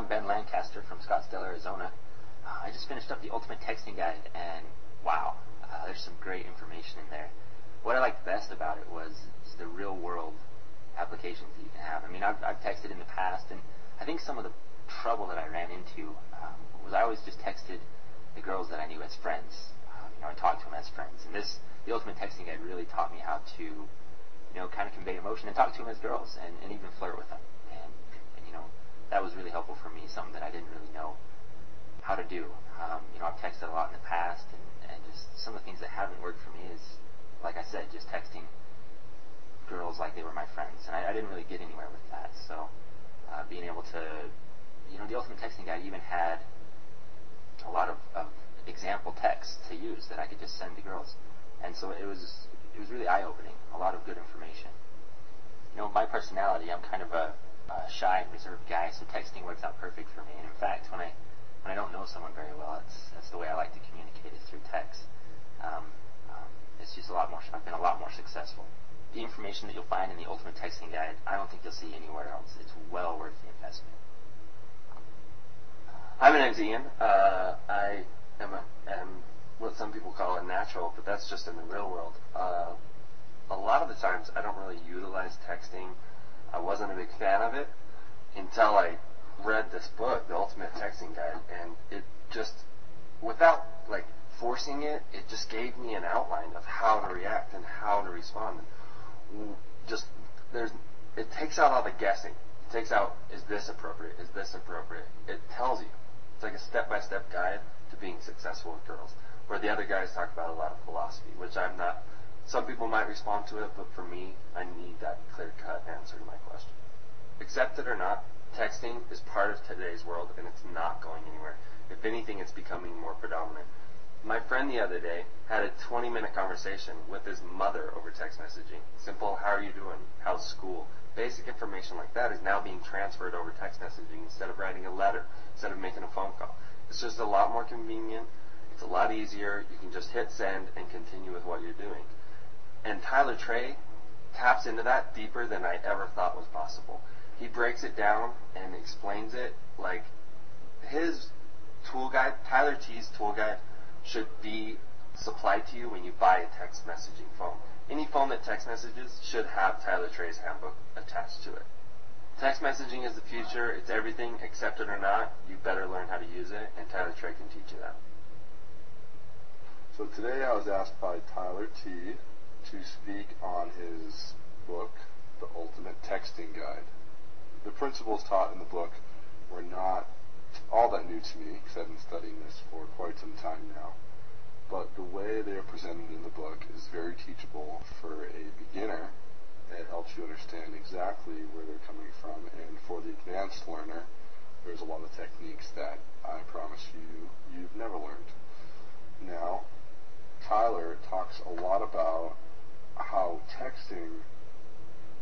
Ben Lancaster from Scottsdale, Arizona. I just finished up the Ultimate Texting Guide, and wow, there's some great information in there. What I liked best about it was the real-world applications that you can have. I mean, I've texted in the past, and I think some of the trouble that I ran into was I always just texted the girls that I knew as friends. I talked to them as friends. And the Ultimate Texting Guide really taught me how to, kind of convey emotion and talk to them as girls and even flirt with them. And that was really helpful for me, something that I didn't really know how to do. I've texted a lot in the past, and just some of the things that haven't worked for me is, like I said, just texting girls like they were my friends. And I didn't really get anywhere with that. So being able to, the Ultimate Texting Guide even had a lot of example text to use that I could just send to girls. And so it was really eye-opening, a lot of good information. My personality, I'm kind of a shy and reserved guy, so texting works out perfect for me. And in fact, when I don't know someone very well, that's the way I like to communicate, is through text. It's just I've been a lot more successful. The information that you'll find in the Ultimate Texting Guide, I don't think you'll see anywhere else. It's well worth the investment. Hi, my name's Ian. I am what some people call a natural, but that's just in the real world. A lot of the times I don't really utilize texting. I wasn't a big fan of it until I read this book, The Ultimate Texting Guide, and it just, without forcing it, it just gave me an outline of how to react and how to respond. It takes out all the guessing. It takes out, is this appropriate? Is this appropriate? It tells you. It's like a step-by-step guide to being successful with girls, where the other guys talk about a lot of philosophy, which I'm not. Some people might respond to it, but for me, I need that clear-cut answer to my question. Accept it or not, texting is part of today's world, and it's not going anywhere. If anything, it's becoming more predominant. My friend the other day had a 20-minute conversation with his mother over text messaging. Simple, how are you doing? How's school? Basic information like that is now being transferred over text messaging instead of writing a letter, instead of making a phone call. It's just a lot more convenient. It's a lot easier. You can just hit send and continue with what you're doing. And Tyler Trey taps into that deeper than I ever thought was possible. He breaks it down and explains it like his tool guide, Tyler T's tool guide, should be supplied to you when you buy a text messaging phone. Any phone that text messages should have Tyler Trey's handbook attached to it. Text messaging is the future. It's everything. Accept it or not, you better learn how to use it, and Tyler Trey can teach you that. So today I was asked by Tyler T. to speak on his book, The Ultimate Texting Guide. The principles taught in the book were not all that new to me, because I've been studying this for quite some time now. But the way they are presented in the book is very teachable for a beginner. It helps you understand exactly where they're coming from. And for the advanced learner, there's a lot of techniques that I promise you've never learned. Now, Tyler talks a lot about how texting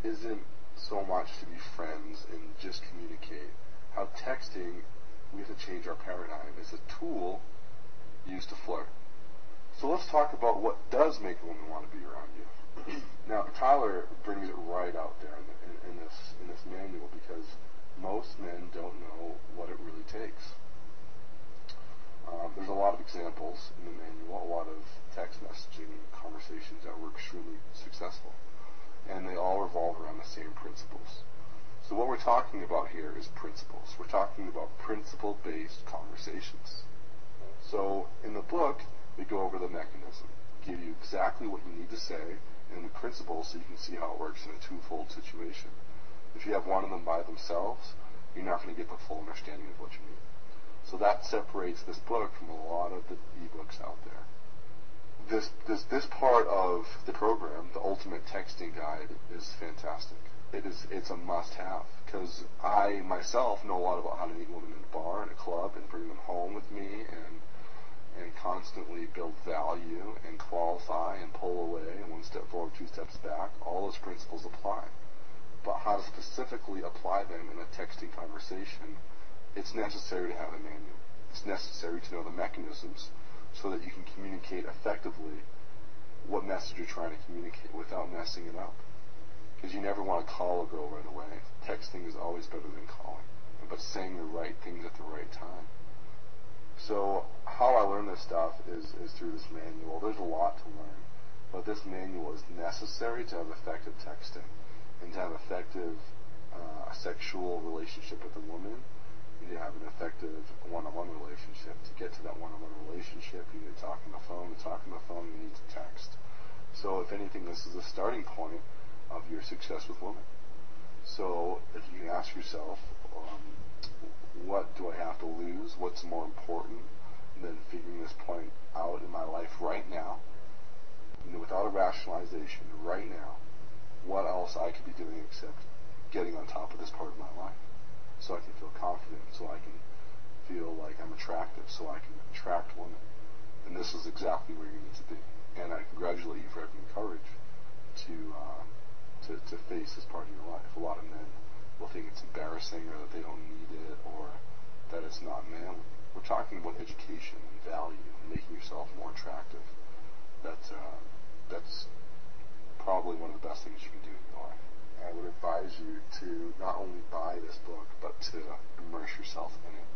isn't so much to be friends and just communicate. How texting, we have to change our paradigm. It's a tool used to flirt. So let's talk about what does make a woman want to be around you. Now, Tyler brings it right out there in this manual, because most men don't know what it really takes. There's a lot of examples in the manual, a lot of text messaging conversations that were extremely successful, and they all revolve around the same principles. So what we're talking about here is principles. We're talking about principle-based conversations. So in the book, we go over the mechanism, give you exactly what you need to say, and the principles so you can see how it works in a twofold situation. If you have one of them by themselves, you're not going to get the full understanding of what you need. So that separates this book from a lot of the ebooks out there. This part of the program, the Ultimate Texting Guide, is fantastic. It's a must-have, because I myself know a lot about how to meet women in a bar and a club and bring them home with me and constantly build value and qualify and pull away and one step forward, two steps back. All those principles apply. But how to specifically apply them in a texting conversation, it's necessary to have a manual. It's necessary to know the mechanisms so that you can communicate effectively what message you're trying to communicate without messing it up. Because you never want to call a girl right away. Texting is always better than calling. but saying the right things at the right time. So how I learn this stuff is through this manual. There's a lot to learn, but this manual is necessary to have effective texting and to have effective sexual relationship with a woman. You need to have an effective one-on-one relationship. To get to that one-on-one relationship, you need to talk on the phone. To talk on the phone, you need to text. So if anything, this is the starting point of your success with women. So if you can ask yourself, what do I have to lose? What's more important than figuring this point out in my life right now? Without a rationalization, right now, what else I could be doing except getting on top of this part of my life, so I can feel confident, so I can feel like I'm attractive, so I can attract women. And this is exactly where you need to be. And I congratulate you for having the courage to face this part of your life. A lot of men will think it's embarrassing, or that they don't need it, or that it's not manly. We're talking about education and value and making yourself more attractive. That's probably one of the best things you can do in your life. I would advise you to not only buy this book, but to immerse yourself in it.